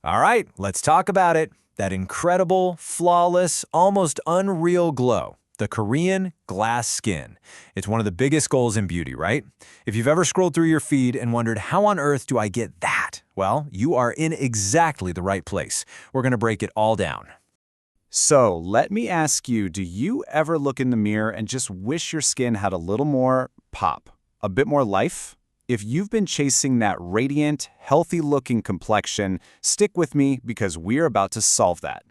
All right, let's talk about it. That incredible, flawless, almost unreal glow. The Korean glass skin. It's one of the biggest goals in beauty, right? If you've ever scrolled through your feed and wondered, how on earth do I get that? Well, you are in exactly the right place. We're going to break it all down. So let me ask you, do you ever look in the mirror and just wish your skin had a little more pop, a bit more life? If you've been chasing that radiant, healthy-looking complexion, stick with me because we're about to solve that.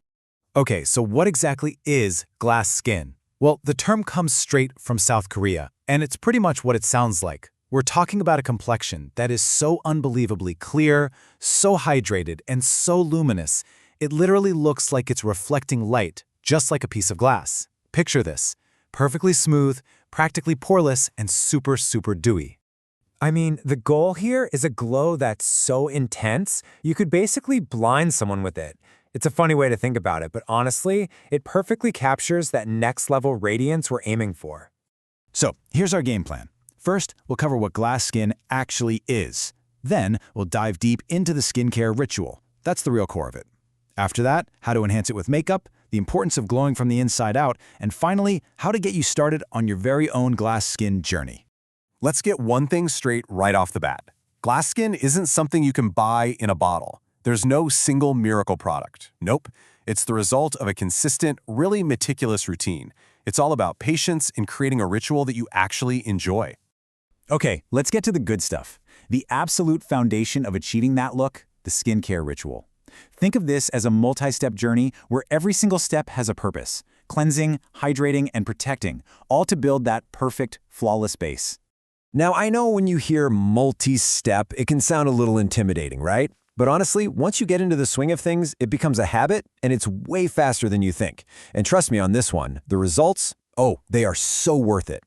Okay, so what exactly is glass skin? Well, the term comes straight from South Korea, and it's pretty much what it sounds like. We're talking about a complexion that is so unbelievably clear, so hydrated, and so luminous, it literally looks like it's reflecting light, just like a piece of glass. Picture this: perfectly smooth, practically poreless, and super, super dewy. I mean, the goal here is a glow that's so intense, you could basically blind someone with it. It's a funny way to think about it, but honestly, it perfectly captures that next-level radiance we're aiming for. So here's our game plan. First, we'll cover what glass skin actually is. Then, we'll dive deep into the skincare ritual. That's the real core of it. After that, how to enhance it with makeup, the importance of glowing from the inside out, and finally, how to get you started on your very own glass skin journey. Let's get one thing straight right off the bat. Glass skin isn't something you can buy in a bottle. There's no single miracle product. Nope. It's the result of a consistent, really meticulous routine. It's all about patience in creating a ritual that you actually enjoy. Okay, let's get to the good stuff. The absolute foundation of achieving that look, the skincare ritual. Think of this as a multi-step journey where every single step has a purpose: cleansing, hydrating, and protecting, all to build that perfect, flawless base. Now, I know when you hear multi-step, it can sound a little intimidating, right? But honestly, once you get into the swing of things, it becomes a habit, and it's way faster than you think. And trust me on this one, the results, they are so worth it.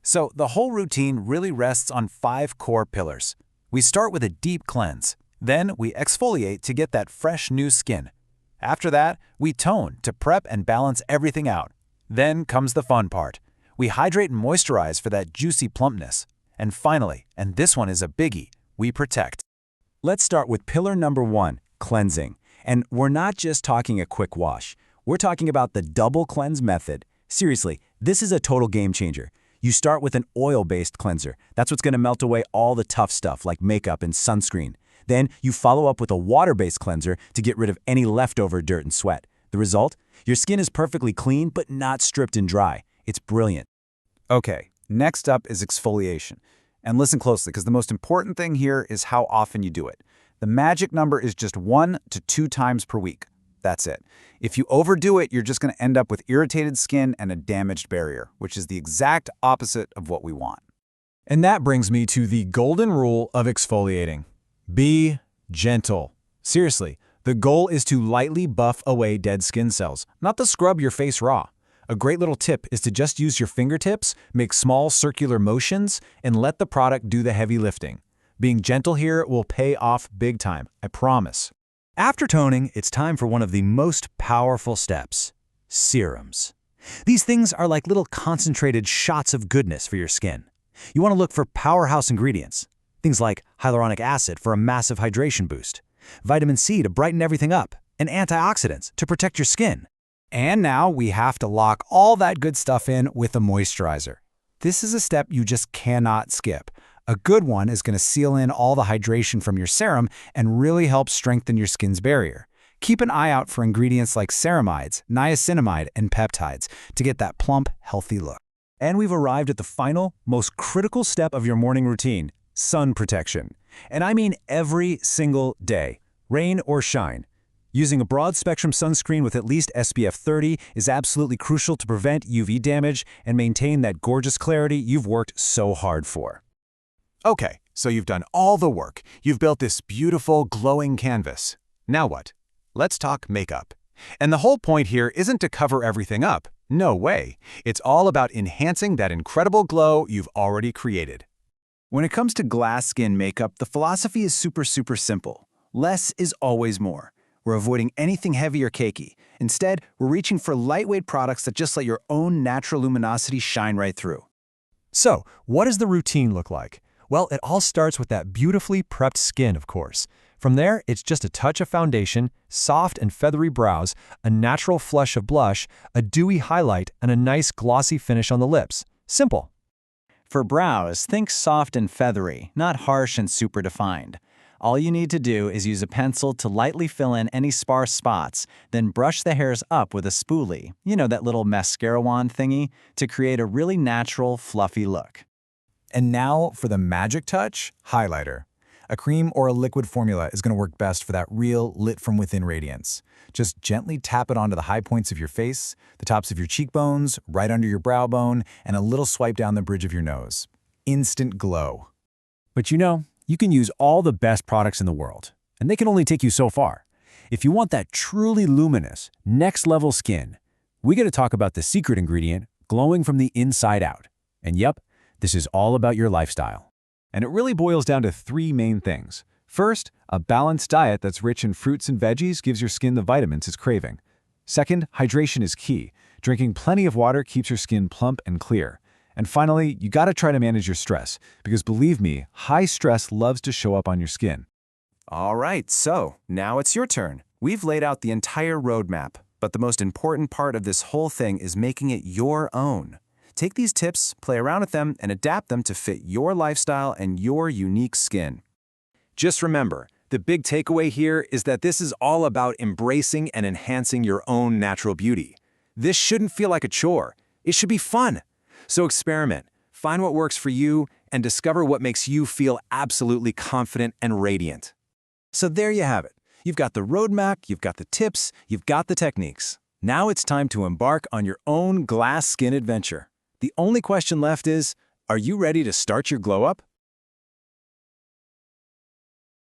So the whole routine really rests on 5 core pillars. We start with a deep cleanse. Then we exfoliate to get that fresh new skin. After that, we tone to prep and balance everything out. Then comes the fun part. We hydrate and moisturize for that juicy plumpness. And finally, and this one is a biggie, we protect. Let's start with pillar number 1, cleansing. And we're not just talking a quick wash. We're talking about the double cleanse method. Seriously, this is a total game changer. You start with an oil-based cleanser. That's what's going to melt away all the tough stuff like makeup and sunscreen. Then you follow up with a water-based cleanser to get rid of any leftover dirt and sweat. The result? Your skin is perfectly clean but not stripped and dry. It's brilliant. Okay, next up is exfoliation. And listen closely, because the most important thing here is how often you do it. The magic number is just 1 to 2 times per week. That's it. If you overdo it, you're just going to end up with irritated skin and a damaged barrier, which is the exact opposite of what we want. And that brings me to the golden rule of exfoliating. Be gentle. Seriously, the goal is to lightly buff away dead skin cells, not to scrub your face raw. A great little tip is to just use your fingertips, make small circular motions, and let the product do the heavy lifting. Being gentle here will pay off big time, I promise. After toning, it's time for one of the most powerful steps: serums. These things are like little concentrated shots of goodness for your skin. You want to look for powerhouse ingredients. Things like hyaluronic acid for a massive hydration boost, vitamin C to brighten everything up, and antioxidants to protect your skin. And now we have to lock all that good stuff in with a moisturizer. This is a step you just cannot skip. A good one is going to seal in all the hydration from your serum and really help strengthen your skin's barrier. Keep an eye out for ingredients like ceramides, niacinamide, and peptides to get that plump, healthy look. And we've arrived at the final, most critical step of your morning routine: sun protection. And I mean every single day, rain or shine. Using a broad-spectrum sunscreen with at least SPF 30 is absolutely crucial to prevent UV damage and maintain that gorgeous clarity you've worked so hard for. Okay, so you've done all the work. You've built this beautiful, glowing canvas. Now what? Let's talk makeup. And the whole point here isn't to cover everything up. No way. It's all about enhancing that incredible glow you've already created. When it comes to glass skin makeup, the philosophy is super simple. Less is always more. We're avoiding anything heavy or cakey. Instead, we're reaching for lightweight products that just let your own natural luminosity shine right through. So, what does the routine look like? Well, it all starts with that beautifully prepped skin, of course. From there, it's just a touch of foundation, soft and feathery brows, a natural flush of blush, a dewy highlight, and a nice glossy finish on the lips. Simple. For brows, think soft and feathery, not harsh and super defined. All you need to do is use a pencil to lightly fill in any sparse spots, then brush the hairs up with a spoolie, you know, that little mascara wand thingy, to create a really natural, fluffy look. And now for the magic touch, highlighter. A cream or a liquid formula is going to work best for that real, lit-from-within radiance. Just gently tap it onto the high points of your face, the tops of your cheekbones, right under your brow bone, and a little swipe down the bridge of your nose. Instant glow. But you know, you can use all the best products in the world, and they can only take you so far. If you want that truly luminous, next-level skin, we got to talk about the secret ingredient, glowing from the inside out. And yep, this is all about your lifestyle. And it really boils down to three main things. First, a balanced diet that's rich in fruits and veggies gives your skin the vitamins it's craving. Second, hydration is key. Drinking plenty of water keeps your skin plump and clear. And finally, you gotta try to manage your stress, because believe me, high stress loves to show up on your skin. All right, so now it's your turn. We've laid out the entire roadmap, but the most important part of this whole thing is making it your own. Take these tips, play around with them, and adapt them to fit your lifestyle and your unique skin. Just remember, the big takeaway here is that this is all about embracing and enhancing your own natural beauty. This shouldn't feel like a chore. It should be fun. So experiment, find what works for you, and discover what makes you feel absolutely confident and radiant. So there you have it. You've got the roadmap, you've got the tips, you've got the techniques. Now it's time to embark on your own glass skin adventure. The only question left is, are you ready to start your glow up?